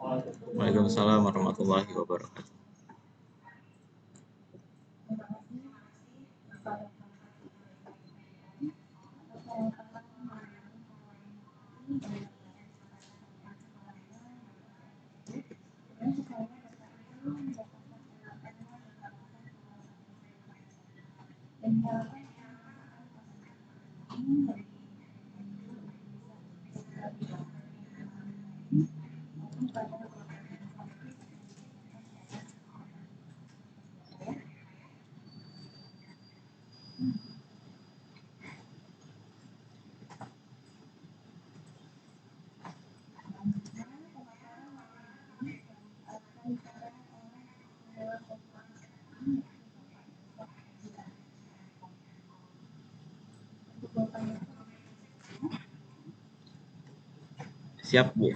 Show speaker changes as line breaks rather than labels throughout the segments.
Waalaikumsalam warahmatullahi wabarakatuh. Siap, Bu.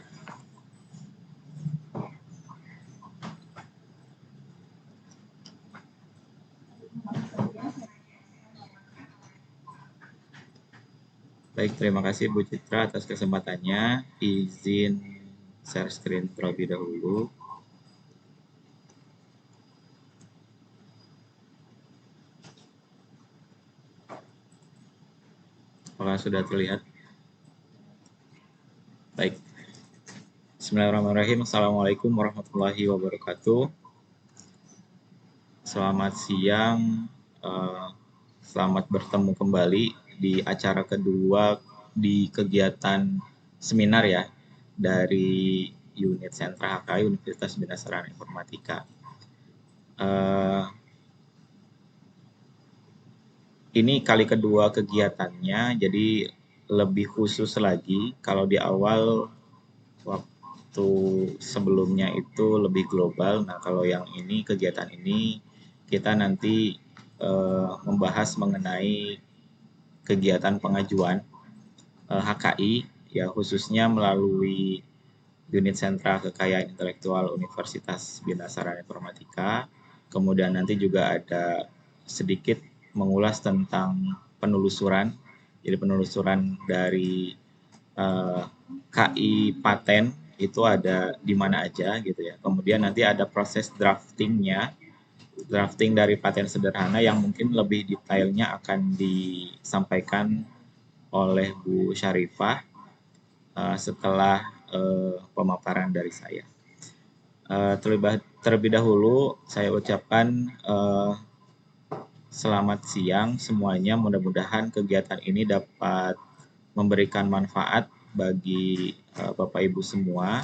Baik, terima kasih Bu Citra atas kesempatannya. Izin share screen terlebih dahulu. Apakah sudah terlihat? Baik. Bismillahirrahmanirrahim. Assalamualaikum warahmatullahi wabarakatuh. Selamat siang. Selamat bertemu kembali di acara kedua di kegiatan seminar ya dari unit Sentra HKI Universitas Bina Sarana Informatika. Ini kali kedua kegiatannya, jadi lebih khusus lagi. Kalau di awal waktu sebelumnya itu lebih global. Nah, kalau yang ini kegiatan ini kita nanti membahas mengenai kegiatan pengajuan HKI ya, khususnya melalui unit sentra kekayaan intelektual Universitas Bina Sarana Informatika. Kemudian nanti juga ada sedikit mengulas tentang penelusuran. Jadi penelusuran dari KI paten itu ada di mana aja gitu ya. Kemudian nanti ada proses draftingnya, drafting dari paten sederhana yang mungkin lebih detailnya akan disampaikan oleh Bu Syarifah setelah pemaparan dari saya. Terlebih dahulu saya ucapkan selamat siang semuanya. Mudah-mudahan kegiatan ini dapat memberikan manfaat bagi Bapak Ibu semua.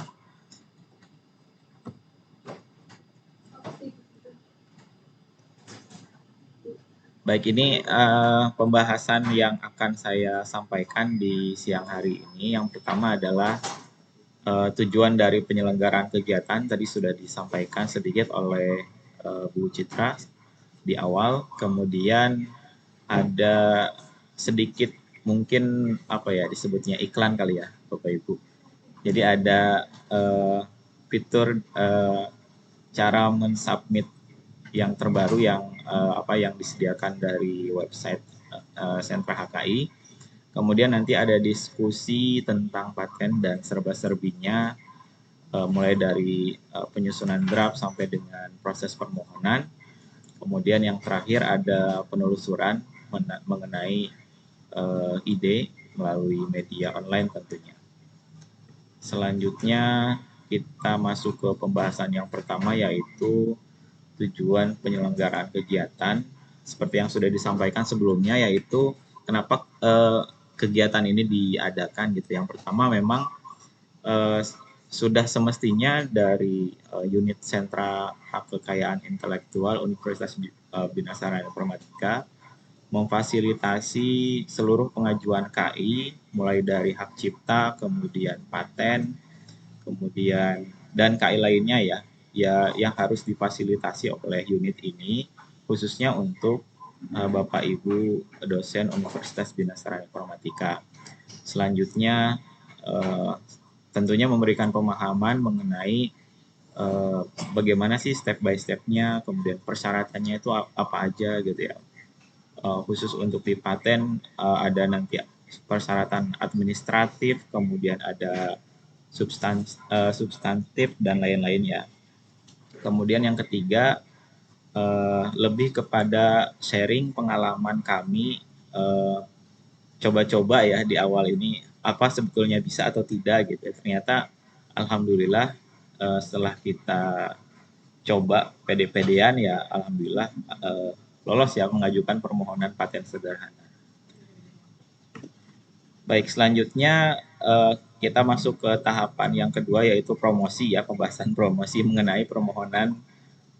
Baik, ini pembahasan yang akan saya sampaikan di siang hari ini. Yang pertama adalah tujuan dari penyelenggaraan kegiatan tadi sudah disampaikan sedikit oleh Bu Citra di awal. Kemudian ada sedikit mungkin apa ya disebutnya iklan kali ya Bapak Ibu. Jadi ada fitur cara mensubmit yang terbaru yang yang disediakan dari website Sentra HKI. Kemudian nanti ada diskusi tentang paten dan serba-serbinya mulai dari penyusunan draft sampai dengan proses permohonan. Kemudian yang terakhir ada penelusuran mengenai ide melalui media online tentunya. Selanjutnya kita masuk ke pembahasan yang pertama yaitu tujuan penyelenggaraan kegiatan. Seperti yang sudah disampaikan sebelumnya yaitu kenapa kegiatan ini diadakan gitu. Yang pertama memang sudah semestinya dari unit sentra hak kekayaan intelektual Universitas Bina Sarana Informatika memfasilitasi seluruh pengajuan KI mulai dari hak cipta, kemudian paten, kemudian dan KI lainnya ya yang harus difasilitasi oleh unit ini khususnya untuk Bapak Ibu dosen Universitas Bina Sarana Informatika. Selanjutnya tentunya memberikan pemahaman mengenai bagaimana sih step by stepnya, kemudian persyaratannya itu apa aja gitu ya. Khusus untuk di paten ada nanti persyaratan administratif, kemudian ada substantif dan lain-lainnya. Kemudian yang ketiga, lebih kepada sharing pengalaman kami coba-coba ya di awal ini apa sebetulnya bisa atau tidak gitu. Ternyata alhamdulillah setelah kita coba pede-pedean ya alhamdulillah lolos ya mengajukan permohonan paten sederhana. Baik, selanjutnya kita masuk ke tahapan yang kedua yaitu promosi ya, pembahasan promosi mengenai permohonan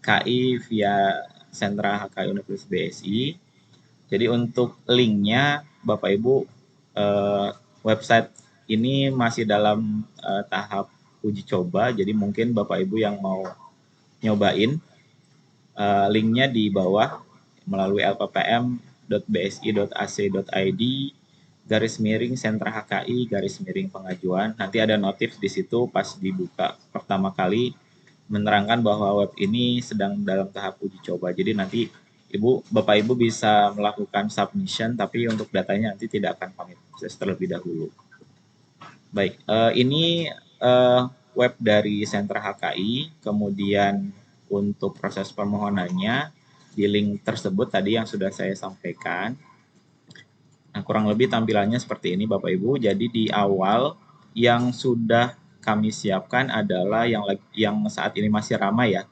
KI via Sentra HKI Universitas BSI. Jadi untuk linknya Bapak Ibu website ini masih dalam tahap uji coba, jadi mungkin Bapak Ibu yang mau nyobain linknya di bawah melalui lppm.bsi.ac.id /sentra HKI /pengajuan. Nanti ada notif di situ pas dibuka pertama kali menerangkan bahwa web ini sedang dalam tahap uji coba. Jadi nanti Bapak Ibu bisa melakukan submission, tapi untuk datanya nanti tidak akan kami proses terlebih dahulu. Baik, ini web dari Sentra HKI, kemudian untuk proses permohonannya di link tersebut tadi yang sudah saya sampaikan. Nah, kurang lebih tampilannya seperti ini Bapak Ibu. Jadi di awal yang sudah kami siapkan adalah yang saat ini masih ramai ya,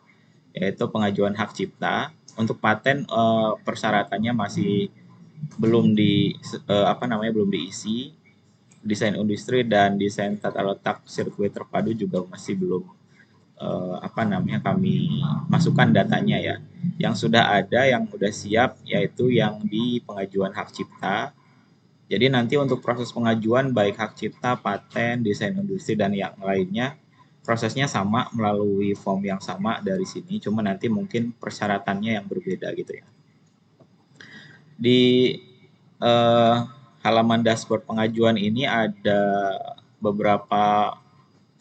yaitu pengajuan hak cipta. Untuk paten persyaratannya masih belum belum diisi. Desain industri dan desain tata letak sirkuit terpadu juga masih belum kami masukkan datanya ya. Yang sudah ada yang sudah siap yaitu yang di pengajuan hak cipta. Jadi nanti untuk proses pengajuan baik hak cipta, paten, desain industri dan yang lainnya prosesnya sama melalui form yang sama dari sini, cuma nanti mungkin persyaratannya yang berbeda gitu ya. Di halaman dashboard pengajuan ini ada beberapa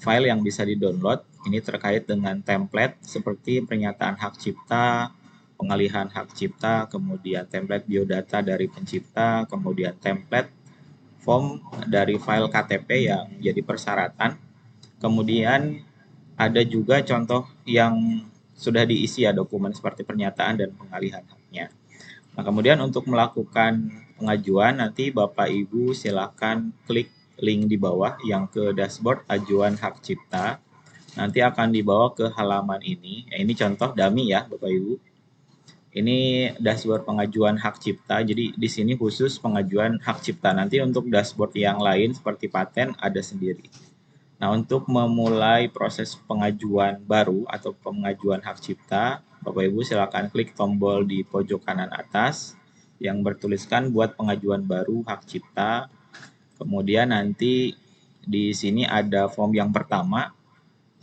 file yang bisa di-download. Ini terkait dengan template seperti pernyataan hak cipta, pengalihan hak cipta, kemudian template biodata dari pencipta, kemudian template form dari file KTP yang jadi persyaratan. Kemudian ada juga contoh yang sudah diisi ya dokumen seperti pernyataan dan pengalihan haknya. Nah, kemudian untuk melakukan pengajuan nanti Bapak Ibu silakan klik link di bawah yang ke dashboard ajuan hak cipta. Nanti akan dibawa ke halaman ini. Ya, ini contoh dummy ya Bapak Ibu. Ini dashboard pengajuan hak cipta. Jadi di sini khusus pengajuan hak cipta. Nanti untuk dashboard yang lain seperti paten ada sendiri. Nah, untuk memulai proses pengajuan baru atau pengajuan hak cipta, Bapak Ibu silakan klik tombol di pojok kanan atas yang bertuliskan buat pengajuan baru hak cipta. Kemudian nanti di sini ada form yang pertama.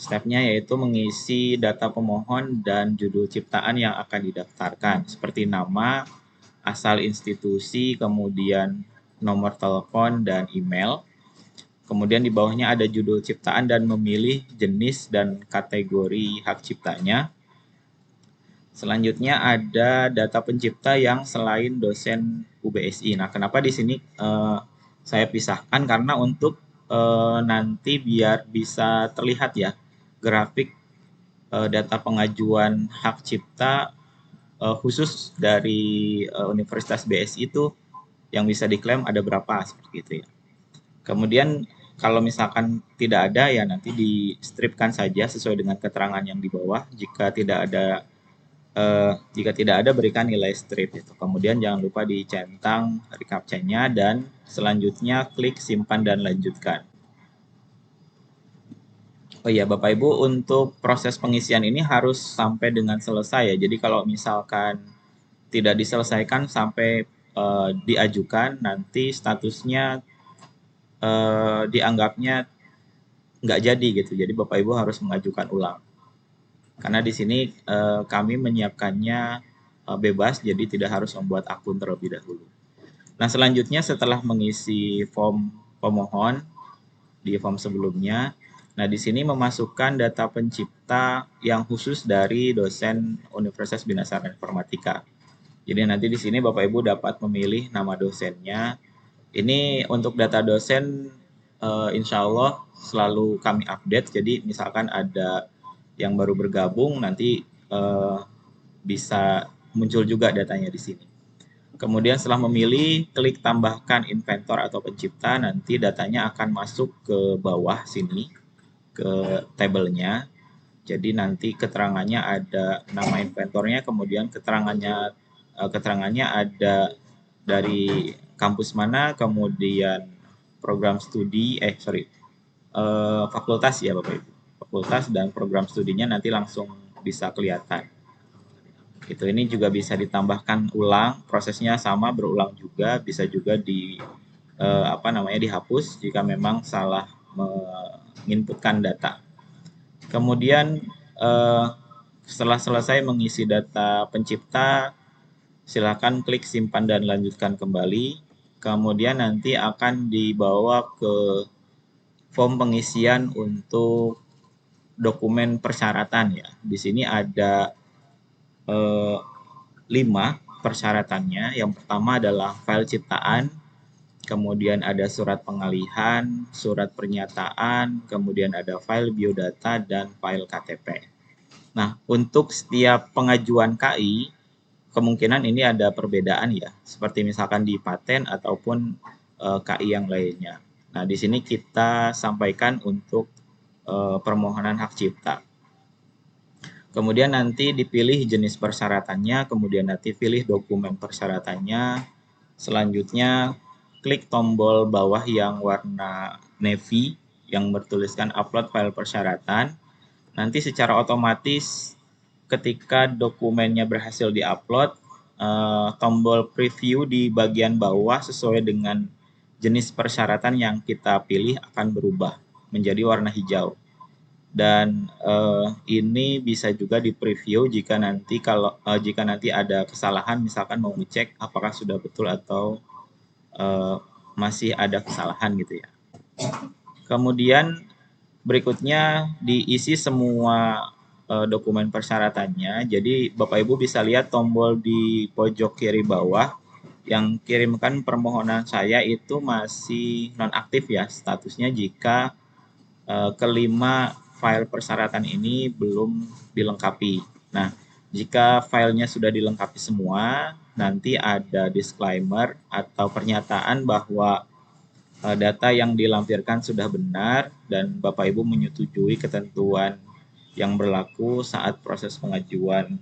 Stepnya yaitu mengisi data pemohon dan judul ciptaan yang akan didaftarkan, seperti nama, asal institusi, kemudian nomor telepon dan email. Kemudian di bawahnya ada judul ciptaan dan memilih jenis dan kategori hak ciptanya. Selanjutnya ada data pencipta yang selain dosen UBSI. Nah, kenapa di sini saya pisahkan karena untuk nanti biar bisa terlihat ya grafik data pengajuan hak cipta khusus dari Universitas BSI itu yang bisa diklaim ada berapa seperti itu ya. Kemudian kalau misalkan tidak ada ya nanti di stripkan saja sesuai dengan keterangan yang di bawah. Jika tidak ada berikan nilai strip itu. Kemudian jangan lupa dicentang recaptcha-nya dan selanjutnya klik simpan dan lanjutkan. Oh iya Bapak Ibu, untuk proses pengisian ini harus sampai dengan selesai ya. Jadi kalau misalkan tidak diselesaikan sampai diajukan, nanti statusnya dianggapnya nggak jadi gitu. Jadi Bapak Ibu harus mengajukan ulang. Karena di sini kami menyiapkannya bebas, jadi tidak harus membuat akun terlebih dahulu. Nah, selanjutnya setelah mengisi form pemohon di form sebelumnya, nah di sini memasukkan data pencipta yang khusus dari dosen Universitas Bina Sarana Informatika. Jadi nanti di sini Bapak Ibu dapat memilih nama dosennya. Ini untuk data dosen insya Allah selalu kami update. Jadi misalkan ada yang baru bergabung, nanti bisa muncul juga datanya di sini. Kemudian setelah memilih, klik tambahkan inventor atau pencipta, nanti datanya akan masuk ke bawah sini, ke tabelnya. Jadi nanti keterangannya ada nama inventornya, kemudian keterangannya ada dari kampus mana, kemudian program studi, fakultas ya Bapak Ibu. Fakultas dan program studinya nanti langsung bisa kelihatan. Ini juga bisa ditambahkan ulang, prosesnya sama berulang juga, bisa juga dihapus jika memang salah menginputkan data. Kemudian setelah selesai mengisi data pencipta, silakan klik simpan dan lanjutkan kembali. Kemudian nanti akan dibawa ke form pengisian untuk dokumen persyaratan ya. Di sini ada 5 persyaratannya. Yang pertama adalah file ciptaan, kemudian ada surat pengalihan, surat pernyataan, kemudian ada file biodata, dan file KTP. Nah, untuk setiap pengajuan KI, kemungkinan ini ada perbedaan ya, seperti misalkan di paten ataupun KI yang lainnya. Nah, di sini kita sampaikan untuk permohonan hak cipta. Kemudian nanti dipilih jenis persyaratannya, kemudian nanti pilih dokumen persyaratannya. Selanjutnya klik tombol bawah yang warna navy yang bertuliskan upload file persyaratan. Nanti secara otomatis ketika dokumennya berhasil diupload, tombol preview di bagian bawah sesuai dengan jenis persyaratan yang kita pilih akan berubah menjadi warna hijau. Dan ini bisa juga di preview jika nanti ada kesalahan, misalkan mau ngecek apakah sudah betul atau masih ada kesalahan gitu ya. Kemudian berikutnya diisi semua dokumen persyaratannya. Jadi Bapak Ibu bisa lihat tombol di pojok kiri bawah yang kirimkan permohonan saya itu masih nonaktif ya statusnya jika kelima file persyaratan ini belum dilengkapi. Nah, jika filenya sudah dilengkapi semua, nanti ada disclaimer atau pernyataan bahwa data yang dilampirkan sudah benar dan Bapak Ibu menyetujui ketentuan yang berlaku saat proses pengajuan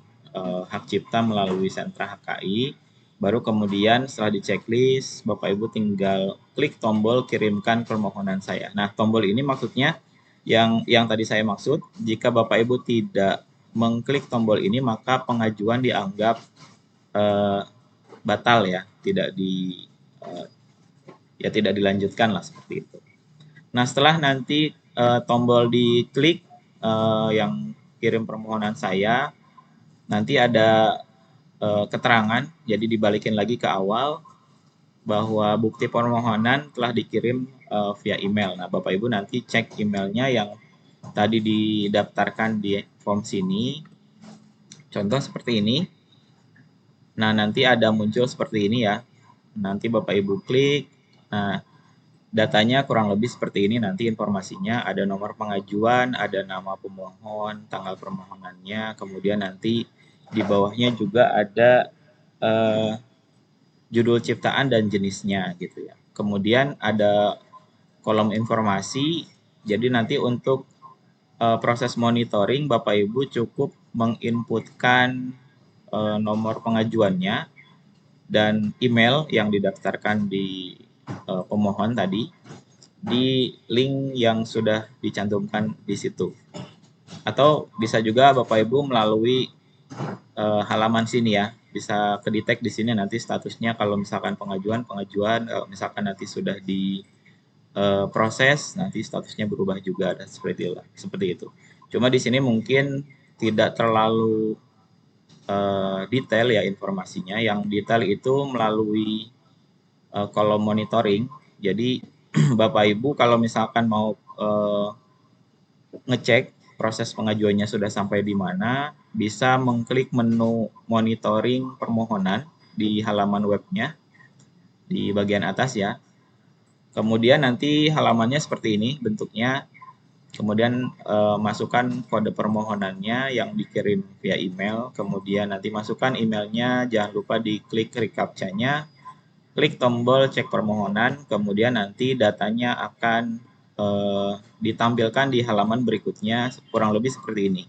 hak cipta melalui sentra HKI. Baru kemudian setelah di checklist, Bapak Ibu tinggal klik tombol kirimkan permohonan saya. Nah, tombol ini maksudnya yang tadi saya maksud, jika Bapak Ibu tidak mengklik tombol ini, maka pengajuan dianggap batal ya, tidak dilanjutkan lah seperti itu. Nah, setelah nanti tombol diklik yang kirim permohonan saya, nanti ada keterangan, jadi dibalikin lagi ke awal bahwa bukti permohonan telah dikirim via email. Nah, Bapak Ibu nanti cek emailnya yang tadi didaftarkan di form sini. Contoh seperti ini. Nah, nanti ada muncul seperti ini ya. Nanti Bapak Ibu klik. Nah, datanya kurang lebih seperti ini nanti informasinya. Ada nomor pengajuan, ada nama pemohon, tanggal permohonannya, kemudian nanti di bawahnya juga ada judul ciptaan dan jenisnya gitu ya. Kemudian ada kolom informasi. Jadi nanti untuk proses monitoring Bapak Ibu cukup menginputkan nomor pengajuannya dan email yang didaftarkan di pemohon tadi di link yang sudah dicantumkan di situ. Atau bisa juga Bapak Ibu melalui halaman sini ya, bisa kedetek di sini nanti statusnya kalau misalkan pengajuan, misalkan nanti sudah di proses, nanti statusnya berubah juga dan seperti itu. Cuma di sini mungkin tidak terlalu detail ya informasinya. Yang detail itu melalui kolom monitoring. Jadi Bapak Ibu kalau misalkan mau ngecek proses pengajuannya sudah sampai di mana, bisa mengklik menu monitoring permohonan di halaman webnya di bagian atas ya. Kemudian nanti halamannya seperti ini bentuknya. Kemudian masukkan kode permohonannya yang dikirim via email. Kemudian nanti masukkan emailnya, jangan lupa diklik recaptcha-nya, klik tombol cek permohonan, kemudian nanti datanya akan ditampilkan di halaman berikutnya, kurang lebih seperti ini.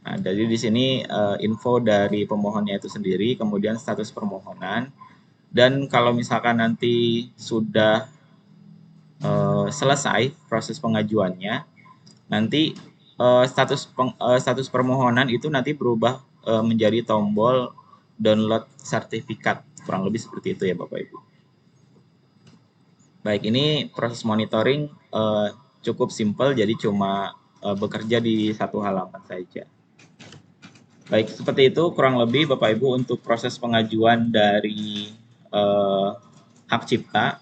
Nah, jadi di sini info dari pemohonnya itu sendiri, kemudian status permohonan, dan kalau misalkan nanti sudah selesai proses pengajuannya, nanti status permohonan itu nanti berubah menjadi tombol download sertifikat, kurang lebih seperti itu ya Bapak Ibu. Baik, ini proses monitoring cukup simpel, jadi cuma bekerja di satu halaman saja. Baik, seperti itu kurang lebih Bapak Ibu untuk proses pengajuan dari hak cipta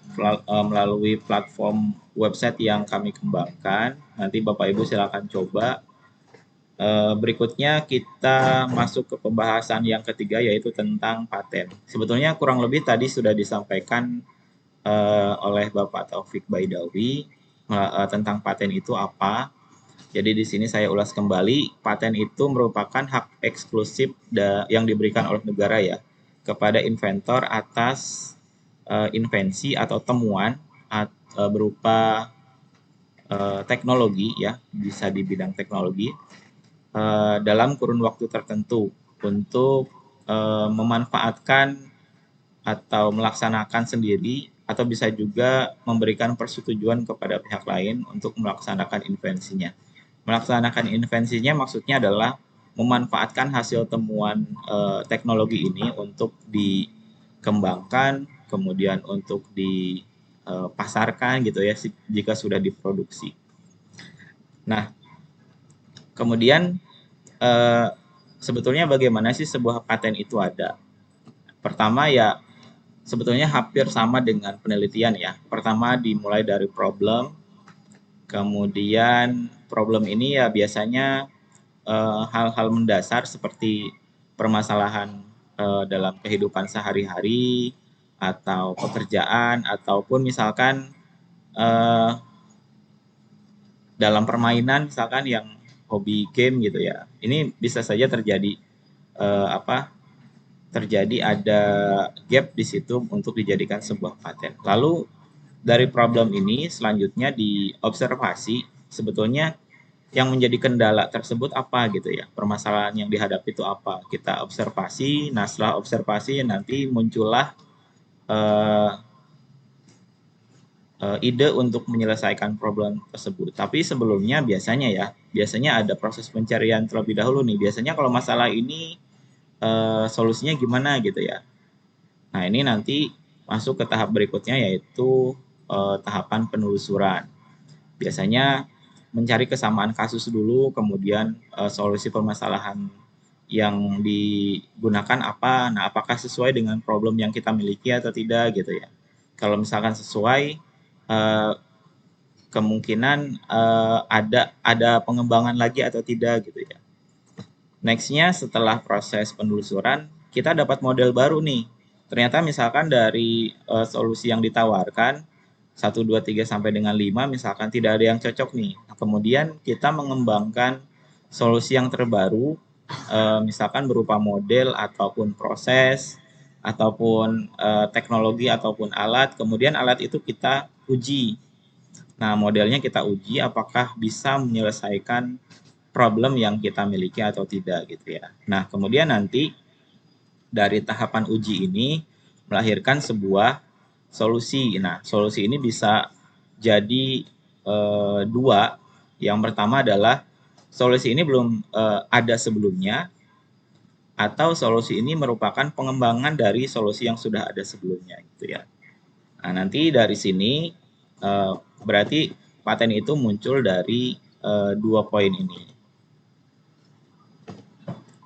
melalui platform website yang kami kembangkan. Nanti Bapak Ibu silakan coba. Berikutnya kita masuk ke pembahasan yang ketiga, yaitu tentang paten. Sebetulnya kurang lebih tadi sudah disampaikan oleh Bapak Taufik Baidawi tentang paten itu apa. Jadi di sini saya ulas kembali, paten itu merupakan hak eksklusif yang diberikan oleh negara ya kepada inventor atas invensi atau temuan berupa teknologi ya, bisa di bidang teknologi dalam kurun waktu tertentu untuk memanfaatkan atau melaksanakan sendiri atau bisa juga memberikan persetujuan kepada pihak lain untuk melaksanakan invensinya. Melaksanakan invensinya maksudnya adalah memanfaatkan hasil temuan teknologi ini untuk dikembangkan, kemudian untuk dipasarkan gitu ya jika sudah diproduksi. Nah, kemudian sebetulnya bagaimana sih sebuah paten itu ada? Pertama ya sebetulnya hampir sama dengan penelitian ya. Pertama dimulai dari problem, kemudian problem ini ya biasanya hal-hal mendasar seperti permasalahan dalam kehidupan sehari-hari atau pekerjaan ataupun misalkan dalam permainan misalkan yang hobi game gitu ya. Ini bisa saja terjadi terjadi ada gap di situ untuk dijadikan sebuah paten. Lalu dari problem ini selanjutnya diobservasi sebetulnya yang menjadi kendala tersebut apa gitu ya, permasalahan yang dihadapi itu apa, kita observasi. Nah setelah observasi nanti muncullah ide untuk menyelesaikan problem tersebut. Tapi sebelumnya biasanya ada proses pencarian terlebih dahulu nih. Biasanya kalau masalah ini solusinya gimana gitu ya. Nah ini nanti masuk ke tahap berikutnya yaitu tahapan penelusuran. Biasanya mencari kesamaan kasus dulu, kemudian solusi permasalahan yang digunakan apa, nah apakah sesuai dengan problem yang kita miliki atau tidak gitu ya. Kalau misalkan sesuai, kemungkinan ada pengembangan lagi atau tidak gitu ya. Nextnya setelah proses penelusuran, kita dapat model baru nih. Ternyata misalkan dari solusi yang ditawarkan 1, 2, 3 sampai dengan 5 misalkan tidak ada yang cocok nih. Nah, kemudian kita mengembangkan solusi yang terbaru misalkan berupa model ataupun proses ataupun teknologi ataupun alat. Kemudian alat itu kita uji. Nah, modelnya kita uji apakah bisa menyelesaikan problem yang kita miliki atau tidak gitu ya. Nah, kemudian nanti dari tahapan uji ini melahirkan sebuah solusi. Nah, solusi ini bisa jadi dua. Yang pertama adalah solusi ini belum ada sebelumnya atau solusi ini merupakan pengembangan dari solusi yang sudah ada sebelumnya gitu ya. Nah, nanti dari sini berarti paten itu muncul dari dua poin ini.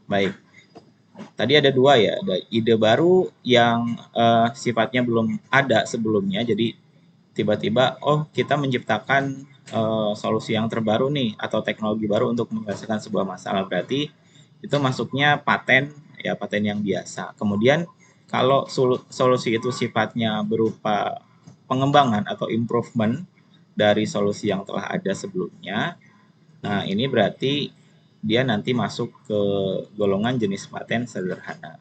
Baik. Tadi ada dua ya, ada ide baru yang sifatnya belum ada sebelumnya, jadi tiba-tiba oh kita menciptakan solusi yang terbaru nih atau teknologi baru untuk menyelesaikan sebuah masalah, berarti itu masuknya paten ya, paten yang biasa. Kemudian kalau solusi itu sifatnya berupa pengembangan atau improvement dari solusi yang telah ada sebelumnya. Nah, ini berarti dia nanti masuk ke golongan jenis paten sederhana.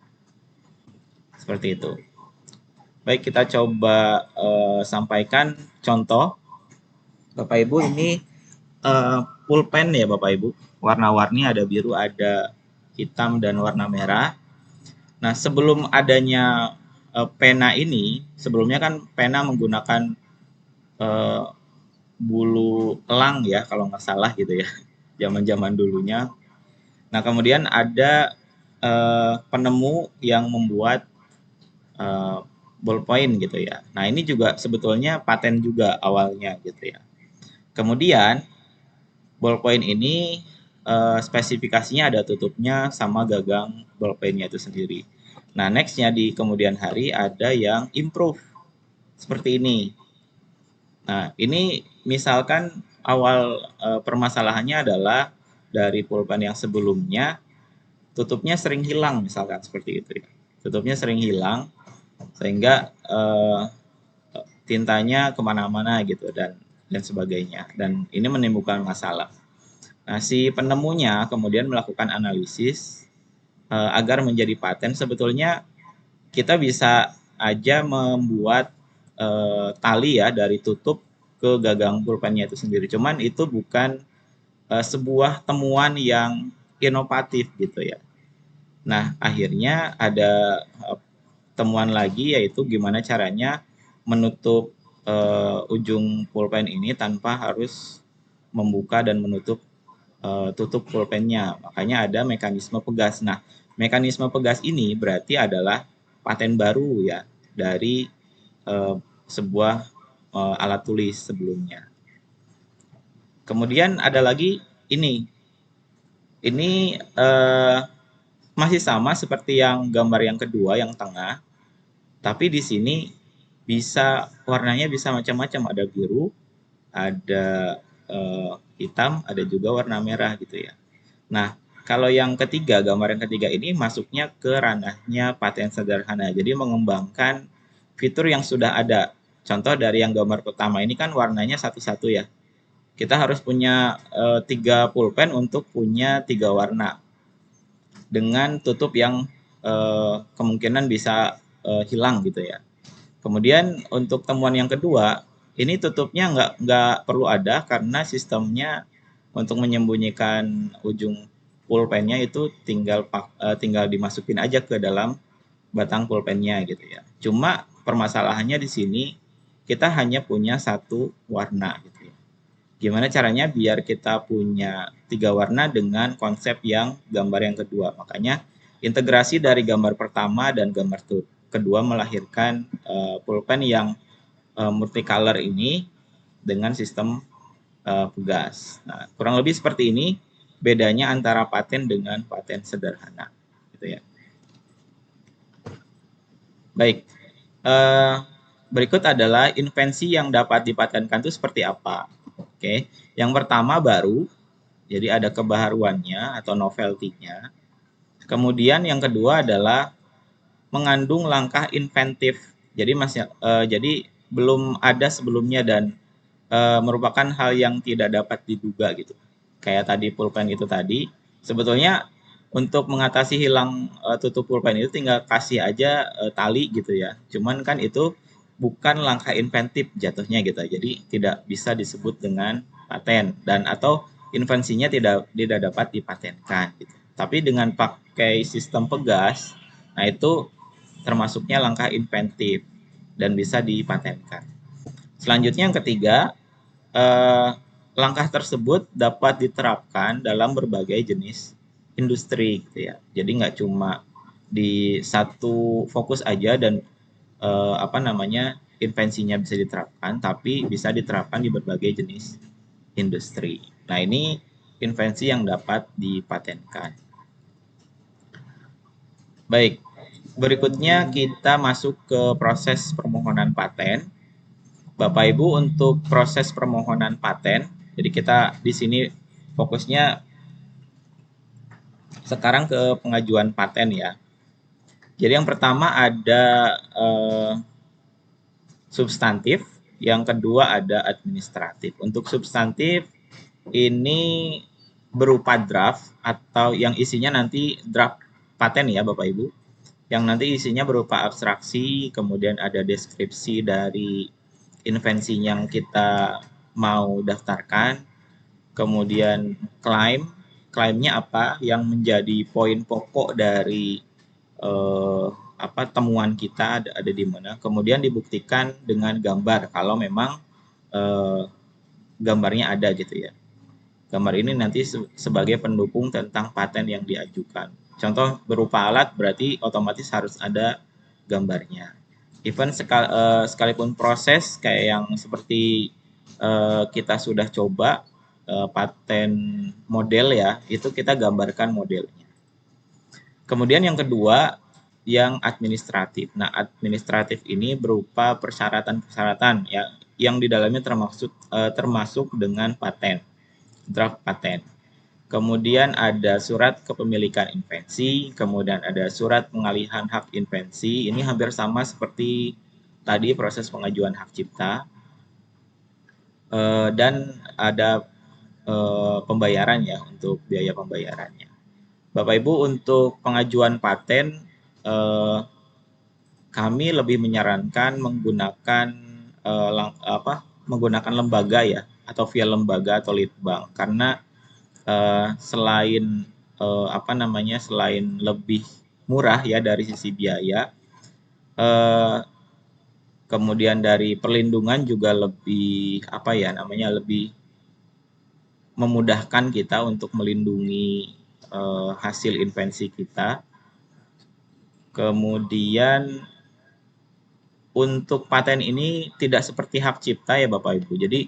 Seperti itu. Baik, kita coba sampaikan contoh. Bapak Ibu, ini pulpen ya Bapak Ibu. Warna-warni ada biru, ada hitam, dan warna merah. Nah, sebelum adanya pena ini, sebelumnya kan pena menggunakan eh, bulu elang ya, kalau nggak salah gitu ya, zaman-zaman dulunya. Nah, kemudian ada penemu yang membuat eh, ballpoint gitu ya. Nah, ini juga sebetulnya paten juga awalnya gitu ya. Kemudian ballpoint ini spesifikasinya ada tutupnya sama gagang ballpointnya itu sendiri. Nah, nextnya di kemudian hari ada yang improve seperti ini. Nah, ini misalkan awal permasalahannya adalah dari pulpen yang sebelumnya tutupnya sering hilang misalkan seperti itu ya. Tutupnya sering hilang sehingga tintanya kemana-mana gitu dan sebagainya. Dan ini menimbulkan masalah. Nah, si penemunya kemudian melakukan analisis agar menjadi paten. Sebetulnya kita bisa aja membuat tali ya dari tutup ke gagang pulpennya itu sendiri. Cuman itu bukan sebuah temuan yang inovatif gitu ya. Nah, akhirnya ada temuan lagi yaitu gimana caranya menutup ujung pulpen ini tanpa harus membuka dan menutup tutup pulpennya. Makanya ada mekanisme pegas. Nah, mekanisme pegas ini berarti adalah paten baru ya dari sebuah alat tulis sebelumnya. Kemudian ada lagi ini. Ini masih sama seperti yang gambar yang kedua yang tengah, tapi di sini bisa warnanya bisa macam-macam, ada biru, ada hitam, ada juga warna merah gitu ya. Nah, kalau yang ketiga, gambar yang ketiga ini masuknya ke ranahnya paten sederhana. Jadi mengembangkan fitur yang sudah ada. Contoh dari yang gambar pertama ini kan warnanya satu-satu ya. Kita harus punya 3 pulpen untuk punya 3 warna dengan tutup yang kemungkinan bisa hilang gitu ya. Kemudian untuk temuan yang kedua, ini tutupnya nggak perlu ada karena sistemnya untuk menyembunyikan ujung pulpennya itu tinggal dimasukin aja ke dalam batang pulpennya gitu ya. Cuma permasalahannya di sini kita hanya punya 1 warna gitu ya. Gimana caranya biar kita punya 3 warna dengan konsep yang gambar yang kedua. Makanya integrasi dari gambar pertama dan gambar kedua melahirkan pulpen yang multicolor ini dengan sistem pegas. Nah, kurang lebih seperti ini bedanya antara paten dengan paten sederhana, gitu ya. Baik, berikut adalah invensi yang dapat dipatenkan itu seperti apa. Oke, yang pertama baru, jadi ada kebaharuannya atau novelty-nya. Kemudian yang kedua adalah mengandung langkah inventif. Jadi belum ada sebelumnya dan merupakan hal yang tidak dapat diduga gitu. Kayak tadi pulpen itu tadi, sebetulnya untuk mengatasi hilang tutup pulpen itu tinggal kasih aja tali gitu ya. Cuman kan itu bukan langkah inventif jatuhnya gitu. Jadi tidak bisa disebut dengan paten dan atau invensinya tidak dapat dipatenkan gitu. Tapi dengan pakai sistem pegas, nah itu termasuknya langkah inventif dan bisa dipatenkan. Selanjutnya yang ketiga, eh, langkah tersebut dapat diterapkan dalam berbagai jenis industri gitu ya. Jadi nggak cuma di satu fokus aja dan invensinya bisa diterapkan, tapi bisa diterapkan di berbagai jenis industri. Nah, ini invensi yang dapat dipatenkan. Baik, berikutnya kita masuk ke proses permohonan paten. Bapak Ibu, untuk proses permohonan paten, jadi kita di sini fokusnya sekarang ke pengajuan paten ya. Jadi yang pertama ada substantif. Yang kedua ada administratif. Untuk substantif ini berupa draft atau yang isinya nanti draft paten ya Bapak Ibu. Yang nanti isinya berupa abstraksi, kemudian ada deskripsi dari invensi yang kita mau daftarkan, kemudian klaimnya apa yang menjadi poin pokok dari eh, temuan kita ada di mana, kemudian dibuktikan dengan gambar kalau memang eh, gambarnya ada gitu ya. Gambar ini nanti sebagai pendukung tentang paten yang diajukan. Contoh berupa alat berarti otomatis harus ada gambarnya. Even sekalipun proses kayak yang seperti kita sudah coba paten model ya, itu kita gambarkan modelnya. Kemudian yang kedua, yang administratif. Nah, administratif ini berupa persyaratan-persyaratan ya yang di dalamnya termasuk dengan paten, draft paten. Kemudian ada surat kepemilikan invensi, kemudian ada surat pengalihan hak invensi. Ini hampir sama seperti tadi proses pengajuan hak cipta. Dan ada pembayaran ya untuk biaya pembayarannya. Bapak Ibu, untuk pengajuan paten kami lebih menyarankan menggunakan lembaga ya atau via lembaga atau litbang karena selain selain lebih murah ya dari sisi biaya, kemudian dari perlindungan juga lebih lebih memudahkan kita untuk melindungi hasil invensi kita. Kemudian untuk paten ini tidak seperti hak cipta ya Bapak Ibu. Jadi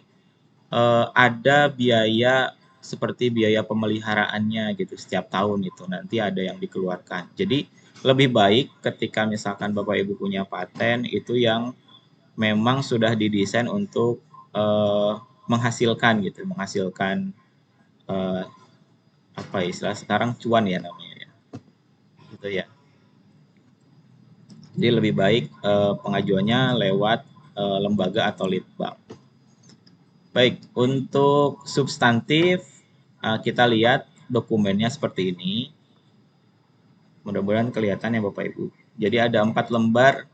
ada biaya seperti biaya pemeliharaannya gitu setiap tahun itu nanti ada yang dikeluarkan. Jadi lebih baik ketika misalkan Bapak Ibu punya paten itu yang memang sudah didesain untuk menghasilkan eh, istilah sekarang cuan ya namanya ya. Gitu ya. Jadi lebih baik pengajuannya lewat lembaga atau litbang. Baik, untuk substantif kita lihat dokumennya seperti ini. Mudah-mudahan kelihatan ya Bapak Ibu. Jadi ada 4 lembar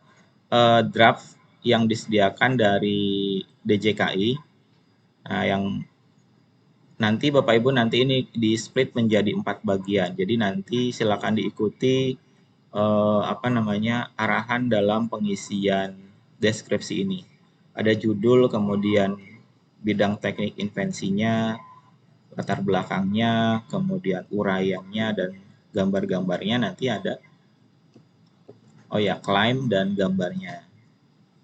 draft yang disediakan dari DJKI. Nah, yang nanti Bapak Ibu nanti ini di split menjadi 4 bagian. Jadi nanti silakan diikuti arahan dalam pengisian deskripsi ini. Ada judul, kemudian bidang teknik invensinya, latar belakangnya, kemudian uraiannya dan gambar-gambarnya nanti ada. Oh ya, klaim dan gambarnya.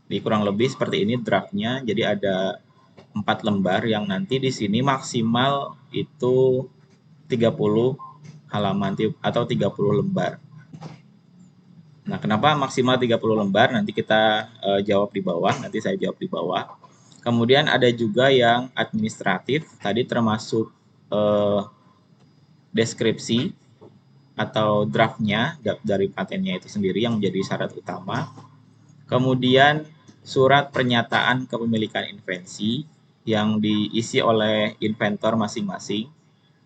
Di kurang lebih seperti ini draftnya. Jadi ada 4 lembar yang nanti di sini maksimal itu 30 halaman atau 30 lembar. Nah, kenapa maksimal 30 lembar? Nanti kita jawab di bawah, nanti saya jawab di bawah. Kemudian ada juga yang administratif, tadi termasuk deskripsi atau draftnya dari patennya itu sendiri yang menjadi syarat utama. Kemudian surat pernyataan kepemilikan invensi yang diisi oleh inventor masing-masing.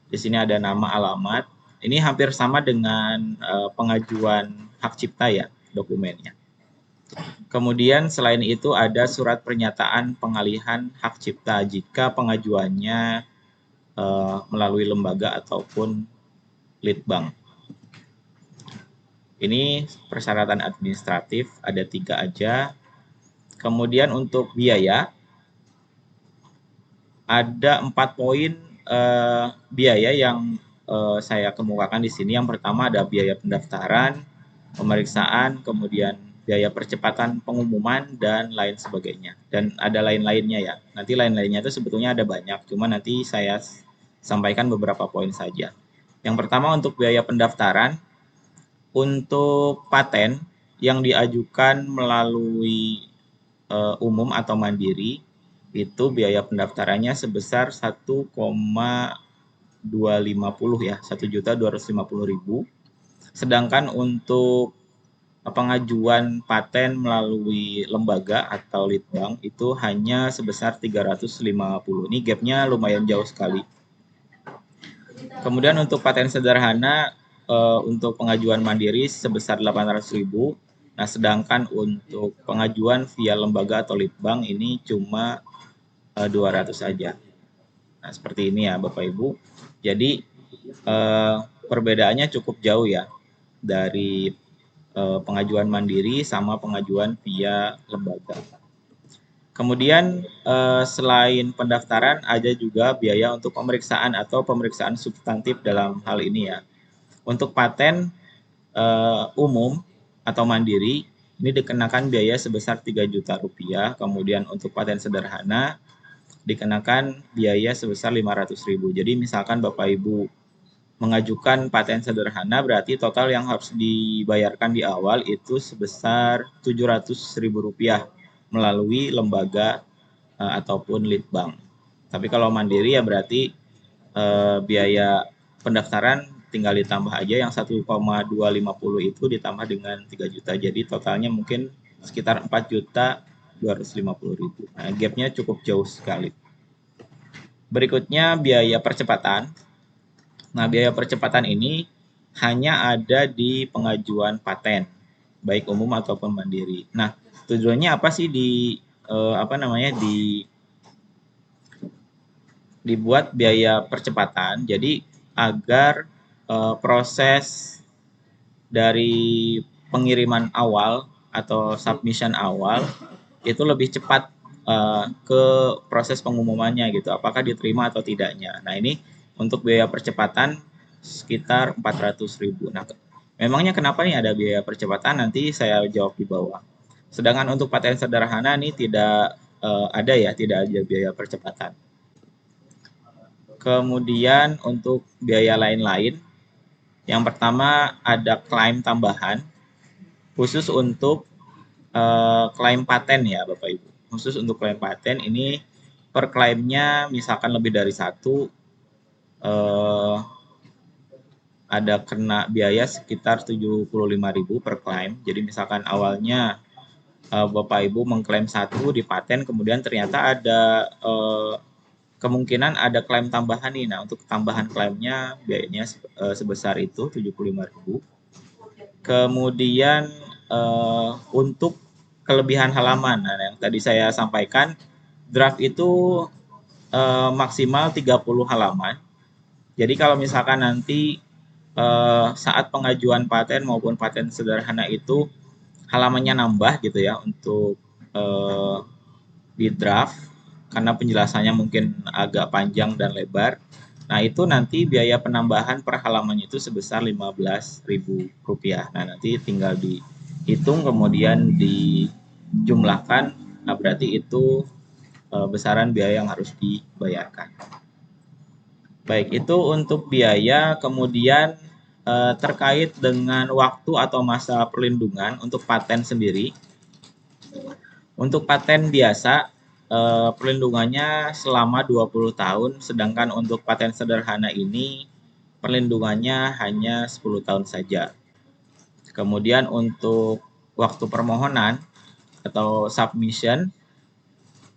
Di sini ada nama, alamat. Ini hampir sama dengan pengajuan hak cipta ya dokumennya. Kemudian selain itu ada surat pernyataan pengalihan hak cipta jika pengajuannya melalui lembaga ataupun litbang. Ini persyaratan administratif ada 3 aja. Kemudian untuk biaya ada 4 poin biaya yang saya kemukakan di sini. Yang pertama ada biaya pendaftaran, pemeriksaan, kemudian biaya percepatan pengumuman dan lain sebagainya. Dan ada lain-lainnya ya. Nanti lain-lainnya itu sebetulnya ada banyak, cuma nanti saya sampaikan beberapa poin saja. Yang pertama untuk biaya pendaftaran, untuk paten yang diajukan melalui umum atau mandiri itu biaya pendaftarannya sebesar 1,250 ya, 1.250.000. Sedangkan untuk pengajuan paten melalui lembaga atau litbang itu hanya sebesar 350. Ini gapnya lumayan jauh sekali. Kemudian untuk paten sederhana untuk pengajuan mandiri sebesar 800.000. Nah, sedangkan untuk pengajuan via lembaga atau litbang ini cuma 200 saja. Nah, seperti ini ya Bapak Ibu. Jadi perbedaannya cukup jauh ya dari pengajuan mandiri sama pengajuan via lembaga. Kemudian selain pendaftaran ada juga biaya untuk pemeriksaan atau pemeriksaan substantif dalam hal ini ya. Untuk paten umum atau mandiri ini dikenakan biaya sebesar 3 juta rupiah. Kemudian untuk paten sederhana dikenakan biaya sebesar 500.000. Jadi misalkan Bapak Ibu mengajukan paten sederhana berarti total yang harus dibayarkan di awal itu sebesar 700.000 rupiah melalui lembaga ataupun litbang. Tapi kalau mandiri ya berarti biaya pendaftaran tinggal ditambah aja yang 1,250 itu ditambah dengan 3 juta. Jadi totalnya mungkin sekitar 4.250.000. Nah, gapnya cukup jauh sekali. Berikutnya biaya percepatan. Nah, biaya percepatan ini hanya ada di pengajuan paten, baik umum ataupun mandiri. Nah, tujuannya apa sih dibuat biaya percepatan? Jadi agar proses dari pengiriman awal atau submission awal itu lebih cepat ke proses pengumumannya gitu, apakah diterima atau tidaknya. Nah, ini untuk biaya percepatan sekitar 400.000. Nah, memangnya kenapa nih ada biaya percepatan? Nanti saya jawab di bawah. Sedangkan untuk paten sederhana ini tidak tidak ada biaya percepatan. Kemudian untuk biaya lain-lain, yang pertama ada klaim tambahan khusus untuk klaim paten ya Bapak Ibu. Khusus untuk klaim paten ini per klaimnya misalkan lebih dari satu ada kena biaya sekitar 75.000 per klaim. Jadi misalkan awalnya Bapak Ibu mengklaim satu di paten, kemudian ternyata ada kemungkinan ada klaim tambahan nih. Nah, untuk tambahan klaimnya biayanya sebesar itu 75.000. Kemudian untuk kelebihan halaman, nah, yang tadi saya sampaikan, draft itu maksimal 30 halaman. Jadi kalau misalkan nanti saat pengajuan paten maupun paten sederhana itu halamannya nambah gitu ya untuk di draft karena penjelasannya mungkin agak panjang dan lebar. Nah, itu nanti biaya penambahan per halamannya itu sebesar Rp15.000. Nah, nanti tinggal dihitung kemudian dijumlahkan. Nah, berarti itu besaran biaya yang harus dibayarkan. Baik, itu untuk biaya. Kemudian terkait dengan waktu atau masa perlindungan untuk paten sendiri. Untuk paten biasa perlindungannya selama 20 tahun, sedangkan untuk paten sederhana ini perlindungannya hanya 10 tahun saja. Kemudian untuk waktu permohonan atau submission,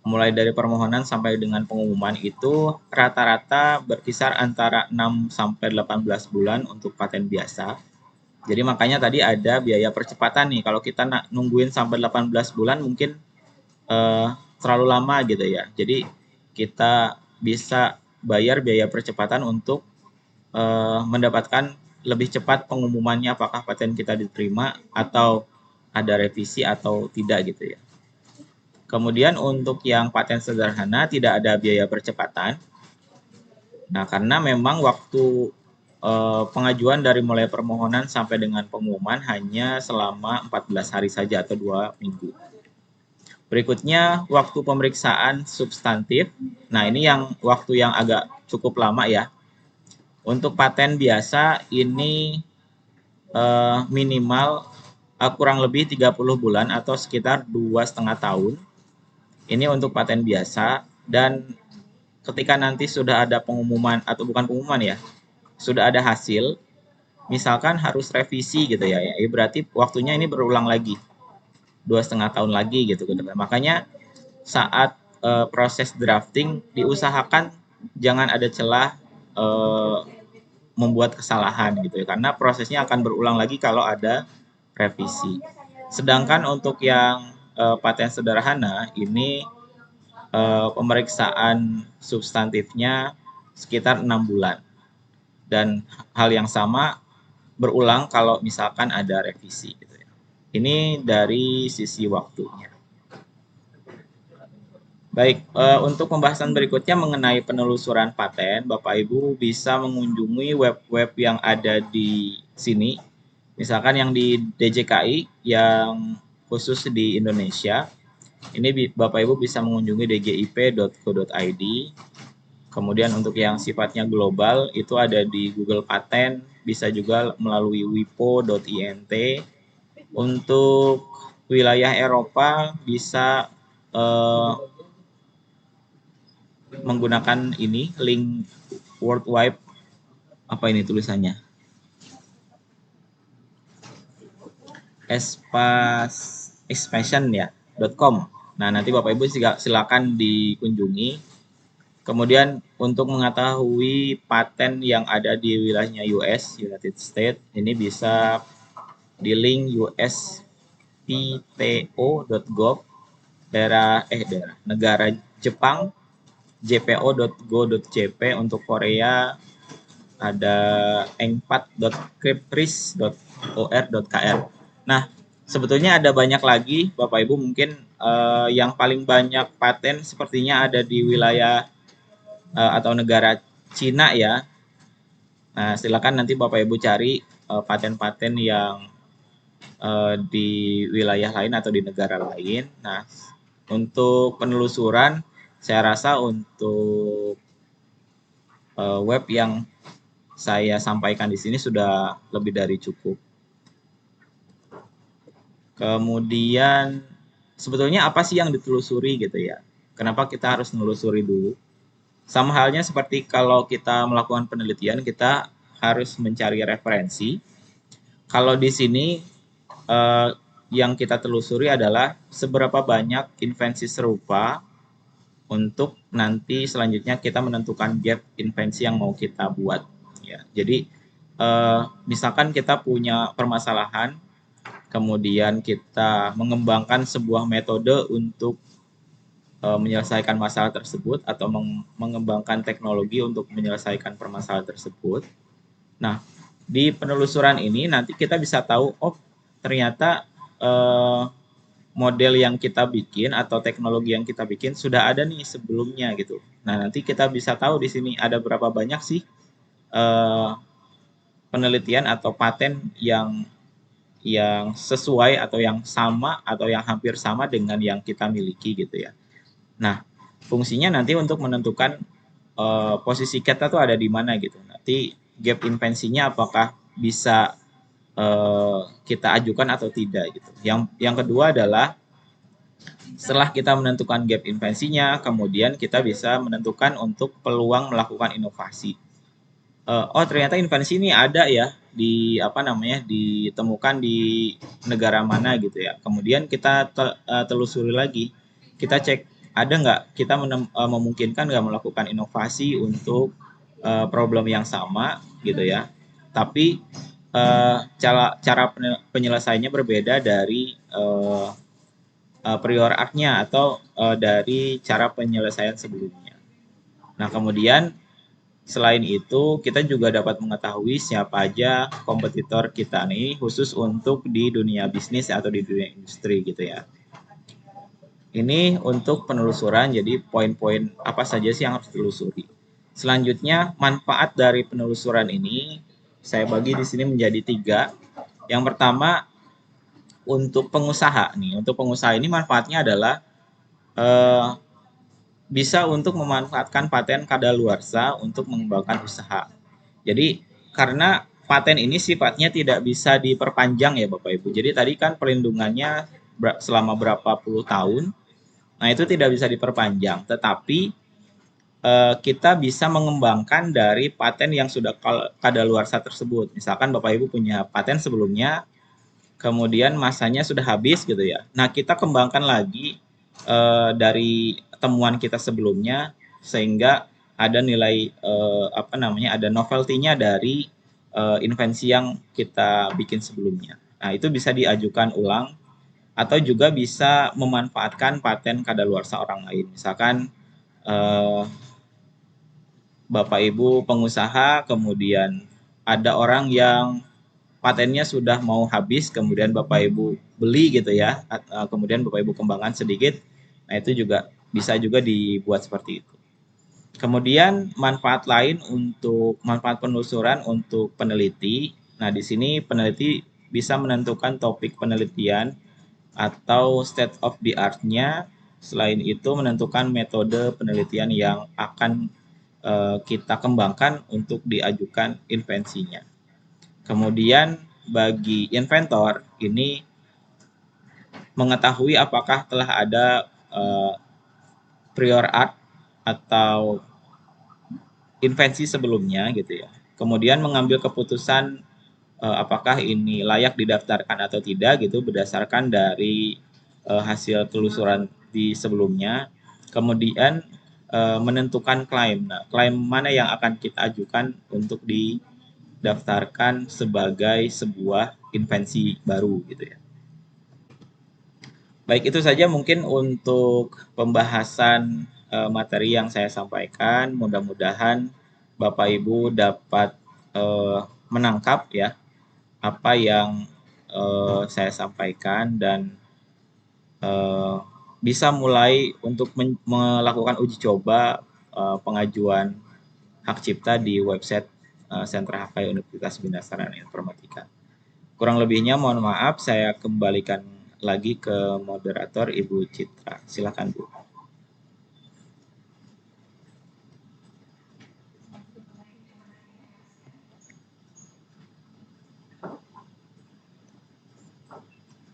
mulai dari permohonan sampai dengan pengumuman itu rata-rata berkisar antara 6 sampai 18 bulan untuk paten biasa. Jadi makanya tadi ada biaya percepatan nih. Kalau kita nungguin sampai 18 bulan mungkin terlalu lama gitu ya. Jadi kita bisa bayar biaya percepatan untuk mendapatkan lebih cepat pengumumannya apakah paten kita diterima atau ada revisi atau tidak gitu ya. Kemudian untuk yang paten sederhana tidak ada biaya percepatan. Nah, karena memang waktu pengajuan dari mulai permohonan sampai dengan pengumuman hanya selama 14 hari saja atau 2 minggu. Berikutnya waktu pemeriksaan substantif. Nah, ini yang waktu yang agak cukup lama ya. Untuk paten biasa ini minimal kurang lebih 30 bulan atau sekitar 2,5 tahun. Ini untuk paten biasa, dan ketika nanti sudah ada pengumuman atau bukan pengumuman ya, sudah ada hasil. misalkan harus revisi gitu ya, berarti waktunya ini berulang lagi 2,5 tahun lagi gitu ke depan. Makanya saat proses drafting diusahakan jangan ada celah eh, membuat kesalahan gitu ya, karena prosesnya akan berulang lagi kalau ada revisi. Sedangkan untuk yang paten sederhana ini pemeriksaan substantifnya sekitar 6 bulan, dan hal yang sama berulang kalau misalkan ada revisi gitu ya. Ini dari sisi waktunya. Baik, untuk pembahasan berikutnya mengenai penelusuran paten, Bapak Ibu bisa mengunjungi web-web yang ada di sini. Misalkan yang di DJKI yang khusus di Indonesia, ini Bapak Ibu bisa mengunjungi dgip.co.id. Kemudian untuk yang sifatnya global itu ada di Google Paten, bisa juga melalui wipo.int. Untuk wilayah Eropa bisa eh, menggunakan ini link World Wide, apa ini tulisannya, expansion ya .com. Nah, nanti Bapak Ibu silakan dikunjungi. Kemudian untuk mengetahui paten yang ada di wilayahnya United States, ini bisa di link uspto.gov daerah negara Jepang, jpo.go.jp. Untuk Korea ada engpat.kepris.or.kr. Nah, sebetulnya ada banyak lagi Bapak Ibu, mungkin yang paling banyak paten sepertinya ada di wilayah atau negara Cina ya. Nah, silakan nanti Bapak Ibu cari paten-paten yang di wilayah lain atau di negara lain. Nah, untuk penelusuran saya rasa untuk web yang saya sampaikan di sini sudah lebih dari cukup. Kemudian sebetulnya apa sih yang ditelusuri gitu ya? Kenapa kita harus menelusuri dulu? Sama halnya seperti kalau kita melakukan penelitian, kita harus mencari referensi. Kalau di sini eh, yang kita telusuri adalah seberapa banyak invensi serupa untuk nanti selanjutnya kita menentukan gap invensi yang mau kita buat. Ya, jadi misalkan kita punya permasalahan, kemudian kita mengembangkan sebuah metode untuk menyelesaikan masalah tersebut atau mengembangkan teknologi untuk menyelesaikan permasalahan tersebut. Nah, di penelusuran ini nanti kita bisa tahu, oh ternyata model yang kita bikin atau teknologi yang kita bikin sudah ada nih sebelumnya gitu. Nah, nanti kita bisa tahu di sini ada berapa banyak sih penelitian atau paten yang sesuai atau yang sama atau yang hampir sama dengan yang kita miliki gitu ya. Nah, fungsinya nanti untuk menentukan posisi kita tuh ada di mana gitu. Nanti gap invensinya apakah bisa kita ajukan atau tidak gitu. Yang kedua adalah setelah kita menentukan gap invensinya, kemudian kita bisa menentukan untuk peluang melakukan inovasi. Oh ternyata invensi ini ada ya di apa namanya ditemukan di negara mana gitu ya. Kemudian kita telusuri lagi, kita cek ada nggak kita memungkinkan nggak melakukan inovasi untuk problem yang sama gitu ya. Tapi cara penyelesaiannya berbeda dari prior art-nya atau dari cara penyelesaian sebelumnya. Nah kemudian selain itu, kita juga dapat mengetahui siapa aja kompetitor kita nih, khusus untuk di dunia bisnis atau di dunia industri gitu ya. Ini untuk penelusuran, jadi poin-poin apa saja sih yang harus ditelusuri. Selanjutnya, manfaat dari penelusuran ini saya bagi di sini menjadi 3. Yang pertama, untuk pengusaha nih. Untuk pengusaha ini manfaatnya adalah eh, bisa untuk memanfaatkan paten kadaluarsa untuk mengembangkan usaha. Jadi karena paten ini sifatnya tidak bisa diperpanjang ya Bapak Ibu. Jadi tadi kan perlindungannya selama berapa puluh tahun. Nah, itu tidak bisa diperpanjang, tetapi kita bisa mengembangkan dari paten yang sudah kadaluarsa tersebut. Misalkan Bapak Ibu punya paten sebelumnya, kemudian masanya sudah habis gitu ya. Nah, kita kembangkan lagi dari temuan kita sebelumnya sehingga ada nilai ada novelty-nya dari invensi yang kita bikin sebelumnya. Nah, itu bisa diajukan ulang atau juga bisa memanfaatkan paten kadaluarsa orang lain. Misalkan eh, Bapak Ibu pengusaha, kemudian ada orang yang patennya sudah mau habis, kemudian Bapak Ibu beli gitu ya, kemudian Bapak Ibu kembangkan sedikit, nah itu juga bisa juga dibuat seperti itu. Kemudian manfaat penelusuran untuk peneliti. Nah, di sini peneliti bisa menentukan topik penelitian atau state of the art-nya. Selain itu menentukan metode penelitian yang akan kita kembangkan untuk diajukan invensinya. Kemudian bagi inventor ini mengetahui apakah telah ada prior art atau invensi sebelumnya gitu ya. Kemudian mengambil keputusan apakah ini layak didaftarkan atau tidak gitu berdasarkan dari hasil telusuran di sebelumnya. Kemudian menentukan klaim. Nah, klaim mana yang akan kita ajukan untuk didaftarkan sebagai sebuah invensi baru gitu ya. Baik, itu saja mungkin untuk pembahasan materi yang saya sampaikan. Mudah-mudahan Bapak Ibu dapat menangkap ya apa yang saya sampaikan dan eh, bisa mulai untuk melakukan uji coba pengajuan hak cipta di website Sentra HK Universitas Bina Sarana Informatika. Kurang lebihnya mohon maaf, saya kembalikan lagi ke moderator Ibu Citra. Silakan Bu.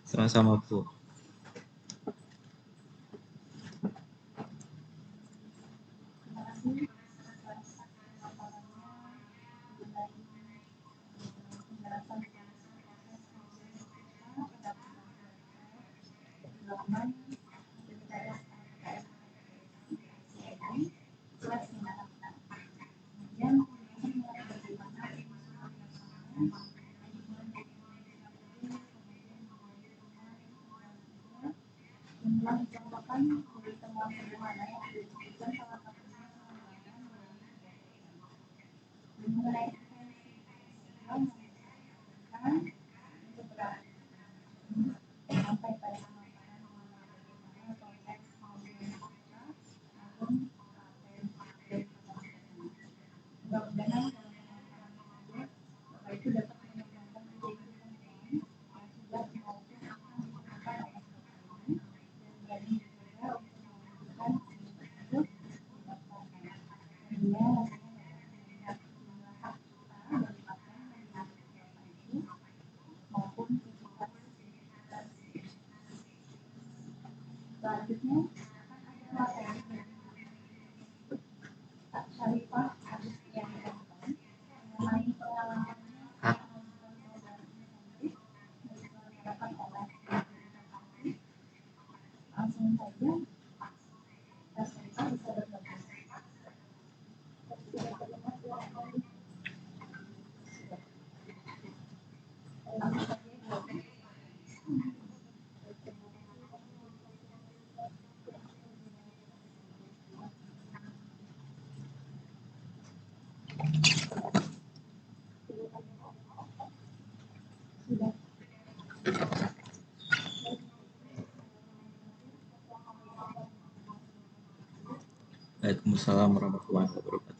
Sama-sama Bu. Waalaikumsalam warahmatullahi wabarakatuh.